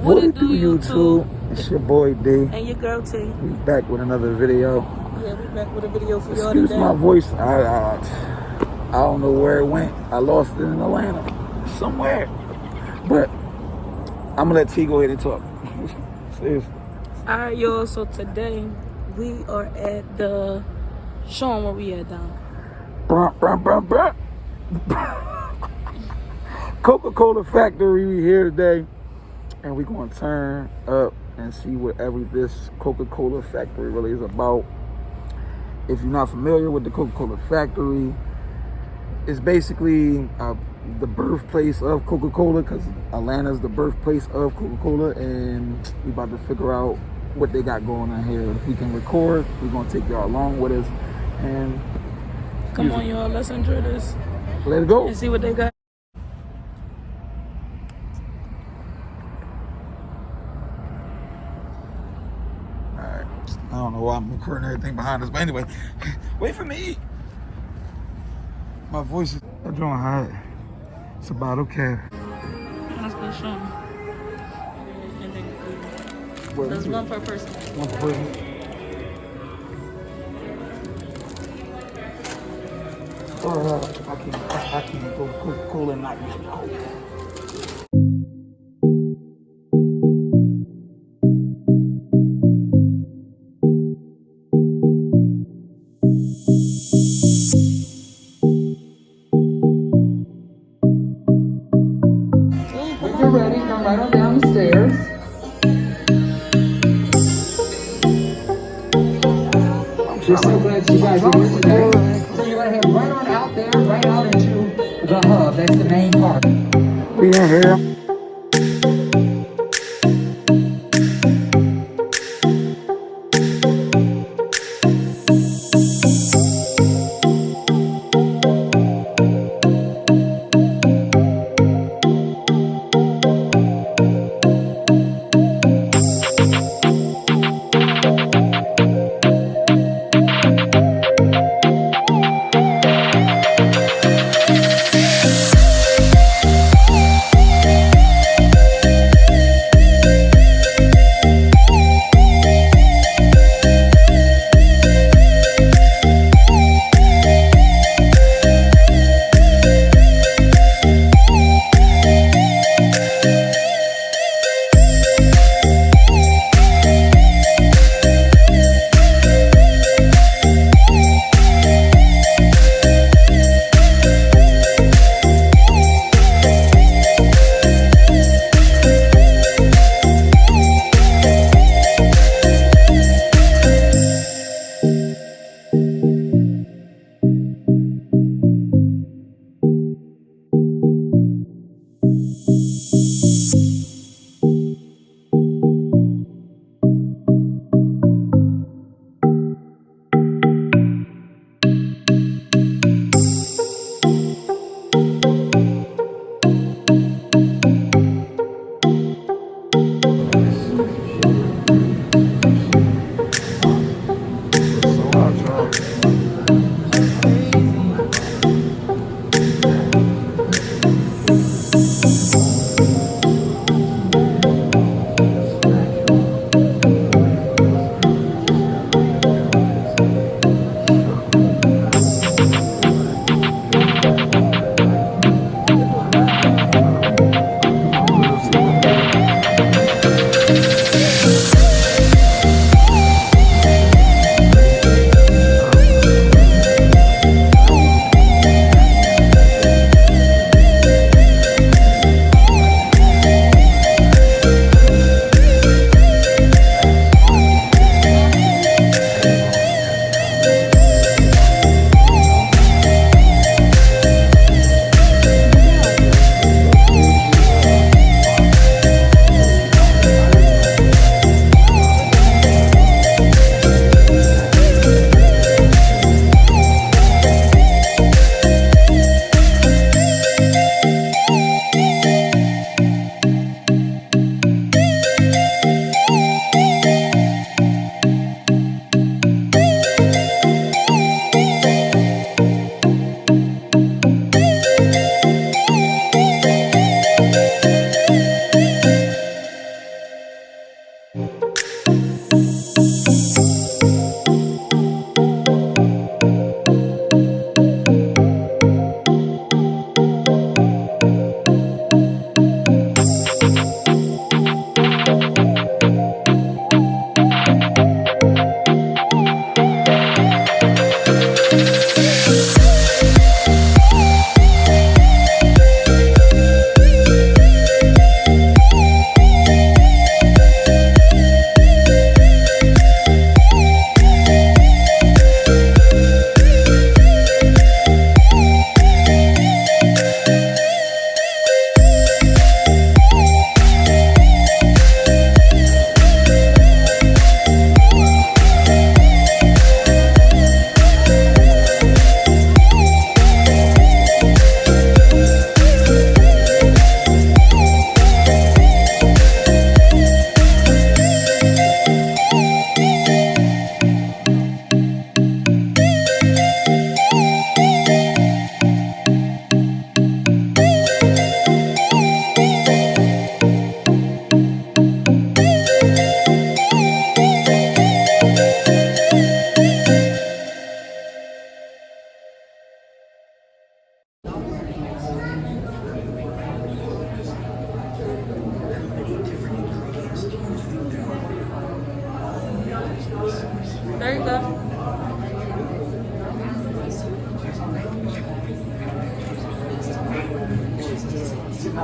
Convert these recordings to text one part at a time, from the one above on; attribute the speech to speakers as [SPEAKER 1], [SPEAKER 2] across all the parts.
[SPEAKER 1] What it do, YouTube? It's your boy D.
[SPEAKER 2] And your girl T.
[SPEAKER 1] We back with another video.
[SPEAKER 2] Yeah, we back with a video for y'all
[SPEAKER 1] Excuse
[SPEAKER 2] today.
[SPEAKER 1] my voice. I don't know where it went. I lost it in Atlanta. Somewhere. But I'm going to let T go ahead and talk. Seriously.
[SPEAKER 2] Alright, y'all. So today we are at the... Show 'em where we at, Don.
[SPEAKER 1] Coca Cola factory. We here today. And we're going to turn up and see whatever this Coca Cola factory really is about. If you're not familiar with the Coca Cola factory, it's basically the birthplace of Coca Cola, because Atlanta's the birthplace of Coca Cola, and we about to figure out what they got going on here. If we can record, we're going to take y'all along with us. And
[SPEAKER 2] come on, y'all. Let's enjoy this.
[SPEAKER 1] Let it go.
[SPEAKER 2] And see what they got.
[SPEAKER 1] I don't know why I'm recording everything behind us, but anyway, wait for me. My voice is drawing hot. It's about okay.
[SPEAKER 2] Let's go show 'em. And then there's one per person.
[SPEAKER 1] One per person. I can't go Coca Cola and not use Coke.
[SPEAKER 3] When you're ready, come right on down the stairs. We're so glad you guys are here today. So you're going to head right on out there, right out into the hub. That's the main part.
[SPEAKER 1] We in here.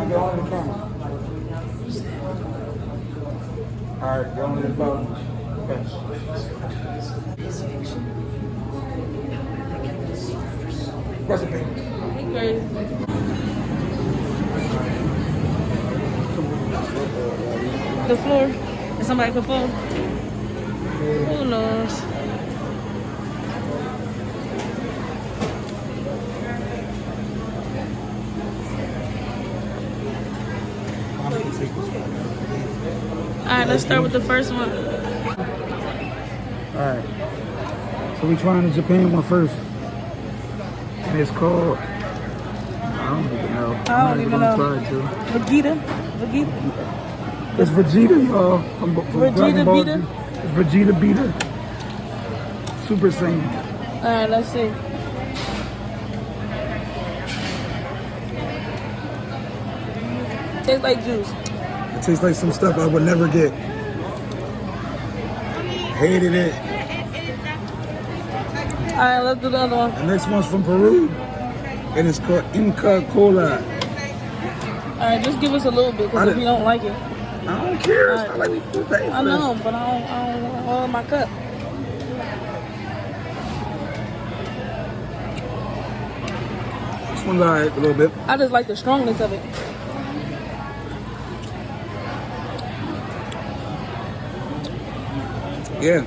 [SPEAKER 1] Get on the camera. All right, get on this bottom. Okay. Recipe.
[SPEAKER 2] Crazy. The floor. Is somebody could fall? Who knows? Alright, let's start with the first one.
[SPEAKER 1] Alright. So we trying the Japan one first. And it's called, I don't even know.
[SPEAKER 2] I don't even know. Vegeta.
[SPEAKER 1] It's Vegeta, y'all. From
[SPEAKER 2] Vegeta
[SPEAKER 1] Dragon Ball
[SPEAKER 2] Beta?
[SPEAKER 1] Z. It's Vegeta Beta. Super Saiyan.
[SPEAKER 2] Alright, let's see. Tastes like juice.
[SPEAKER 1] It tastes like some stuff I would never get. Hated it.
[SPEAKER 2] Alright, let's do the other one.
[SPEAKER 1] The next one's from Peru. And it's called Coca Cola.
[SPEAKER 2] Alright, just give us a little bit, because if you don't like it.
[SPEAKER 1] I don't care. It's not like we do pay for
[SPEAKER 2] I know,
[SPEAKER 1] this.
[SPEAKER 2] but I don't want all my cup.
[SPEAKER 1] This one's alright a little bit.
[SPEAKER 2] I just like the strongness of it.
[SPEAKER 1] Yeah.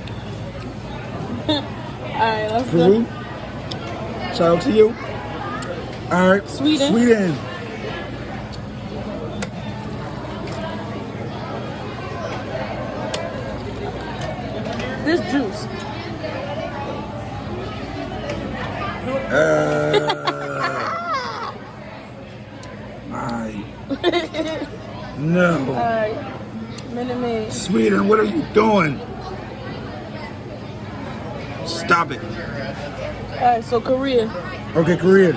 [SPEAKER 2] Alright, let's
[SPEAKER 1] Peru.
[SPEAKER 2] go.
[SPEAKER 1] Shout out to you. Alright.
[SPEAKER 2] Sweden. This juice.
[SPEAKER 1] No.
[SPEAKER 2] Alright. Minute Maid.
[SPEAKER 1] Sweden, what are you doing? Stop it.
[SPEAKER 2] Alright, so Korea.
[SPEAKER 1] Okay, Korea.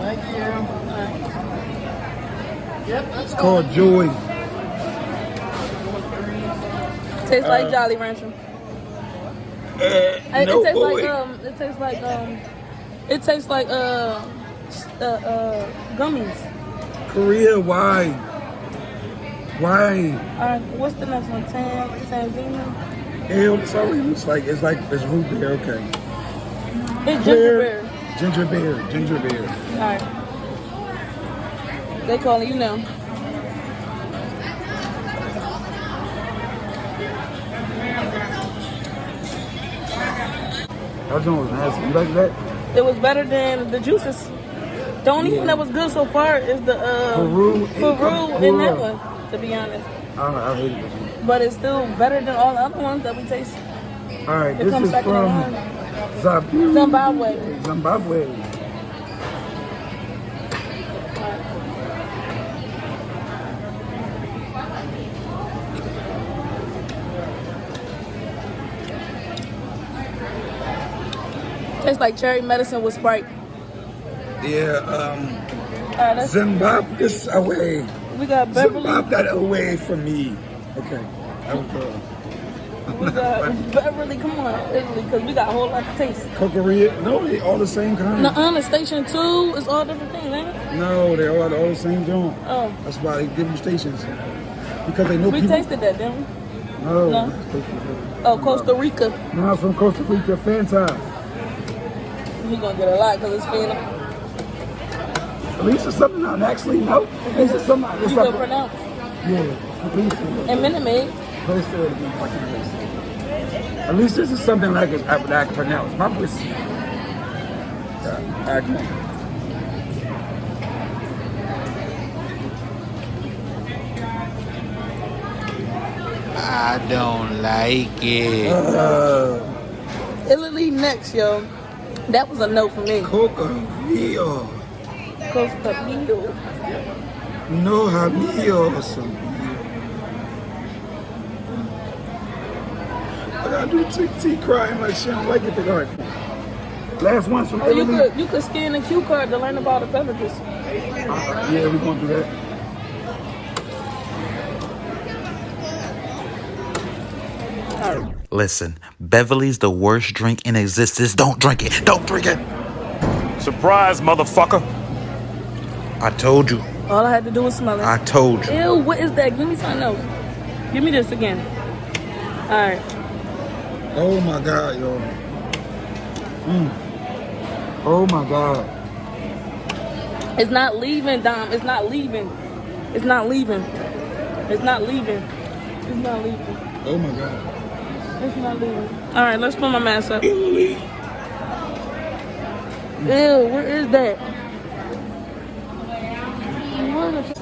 [SPEAKER 2] Thank you.
[SPEAKER 1] It's called Joy.
[SPEAKER 2] Tastes like Jolly Rancher.
[SPEAKER 1] No
[SPEAKER 2] It tastes like gummies.
[SPEAKER 1] Korea, why? Why?
[SPEAKER 2] Alright, what's the next one? Tanzania?
[SPEAKER 1] Hell, it's already looks like it's root beer. Okay.
[SPEAKER 2] It's
[SPEAKER 1] Clear.
[SPEAKER 2] ginger beer.
[SPEAKER 1] Ginger beer.
[SPEAKER 2] Alright. They calling you now.
[SPEAKER 1] That joint was nasty. You like that?
[SPEAKER 2] It was better than the juices. The only one that was good so far is the
[SPEAKER 1] Peru
[SPEAKER 2] in that one, to be honest.
[SPEAKER 1] I hate this one.
[SPEAKER 2] But it's still better than all the other ones that we taste.
[SPEAKER 1] All right,
[SPEAKER 2] It
[SPEAKER 1] this
[SPEAKER 2] comes
[SPEAKER 1] is
[SPEAKER 2] second in
[SPEAKER 1] from
[SPEAKER 2] line.
[SPEAKER 1] Zimbabwe.
[SPEAKER 2] Zimbabwe. Tastes like cherry medicine with Sprite.
[SPEAKER 1] Yeah,
[SPEAKER 2] Alright,
[SPEAKER 1] Zimbabwe this away.
[SPEAKER 2] we got Beverly.
[SPEAKER 1] Zimbabwe that away from me. Okay, that was good.
[SPEAKER 2] We got Beverly. Come on, Italy, because we got a whole lot of taste.
[SPEAKER 1] Korea, no, they all the same kind.
[SPEAKER 2] The Station 2 is all different things, ain't it?
[SPEAKER 1] No, they all the same joint.
[SPEAKER 2] Oh.
[SPEAKER 1] That's why they give you stations. Because they know
[SPEAKER 2] We
[SPEAKER 1] people.
[SPEAKER 2] tasted that, didn't we?
[SPEAKER 1] No.
[SPEAKER 2] Oh, Costa Rica.
[SPEAKER 1] No, from Costa Rica, Fanta.
[SPEAKER 2] He gonna get a lot because it's Fanta.
[SPEAKER 1] At least it's something I actually know. At least it's something
[SPEAKER 2] You can pronounce.
[SPEAKER 1] Yeah, at least.
[SPEAKER 2] And Minute Maid.
[SPEAKER 1] At least this is something like I can pronounce. My voice. I can.
[SPEAKER 4] I don't like it.
[SPEAKER 2] Italy next, yo. That was a no for me.
[SPEAKER 1] Coca Cola.
[SPEAKER 2] Costa Rica.
[SPEAKER 1] No, Hamio or something. I gotta do T crying like she don't like it. Last one's from Italy.
[SPEAKER 2] You could scan the cue card to learn about the beverages.
[SPEAKER 1] Yeah, we're gonna do that.
[SPEAKER 4] Listen, Beverly's the worst drink in existence. Don't drink it. Don't drink it.
[SPEAKER 5] Surprise, motherfucker.
[SPEAKER 4] I told you.
[SPEAKER 2] All I had to do was smell it.
[SPEAKER 4] I told you.
[SPEAKER 2] Ew, what is that? Give me something else. Give me this again. All right.
[SPEAKER 1] Oh my God, yo. Oh my God.
[SPEAKER 2] It's not leaving, Dom. It's not leaving. It's not leaving. It's not leaving. It's not leaving.
[SPEAKER 1] Oh my God.
[SPEAKER 2] It's not leaving. All right, let's put my mask up.
[SPEAKER 1] Italy.
[SPEAKER 2] Ew, where is that?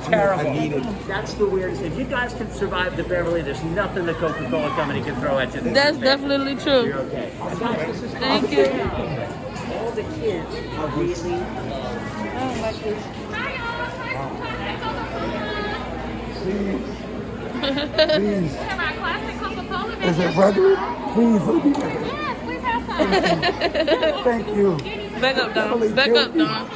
[SPEAKER 6] Terrible. That's the weirdest. If you guys can survive the Beverly, there's nothing the Coca Cola company can throw at you.
[SPEAKER 2] That's definitely true.
[SPEAKER 6] You're okay. And guys, this is
[SPEAKER 2] Thank you.
[SPEAKER 6] all the kids are really.
[SPEAKER 2] I don't like this.
[SPEAKER 1] Please.
[SPEAKER 7] Have our classic Coca Cola.
[SPEAKER 1] Is it regular? Please, let me back
[SPEAKER 7] Yes, please have some.
[SPEAKER 1] up. Thank you.
[SPEAKER 2] Back up, Dom. Back up, Dom.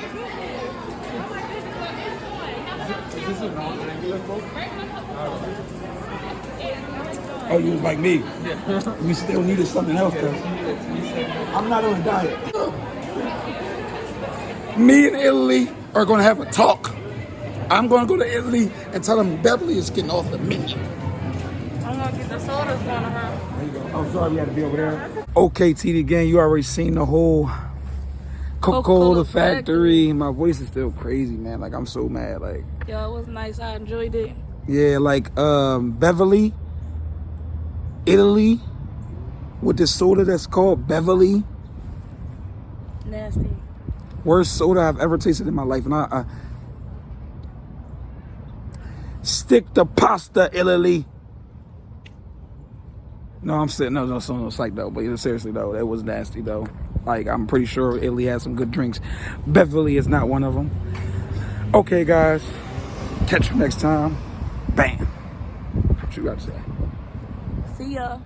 [SPEAKER 1] Oh, you was like me. We still needed something else, cause I'm not on a diet. Me and Italy are gonna have a talk. I'm gonna go to Italy and tell them Beverly is getting off the menu.
[SPEAKER 2] I'm gonna get the sodas going to her.
[SPEAKER 1] There you go. I'm sorry you had to be over there. Okay, TD gang, you already seen the whole Coca Cola factory. My voice is still crazy, man. Like, I'm so mad. Like,
[SPEAKER 2] Yo, it was nice. I enjoyed it.
[SPEAKER 1] yeah, like Beverly, Italy, with this soda that's called Beverly.
[SPEAKER 2] Nasty.
[SPEAKER 1] Worst soda I've ever tasted in my life. And I stick to pasta, Italy. No, I'm saying no, it's like though, but seriously though, that was nasty though. Like, I'm pretty sure Italy has some good drinks. Beverly is not one of them. Okay, guys, catch you next time. Bam. What you got to say?
[SPEAKER 2] See ya.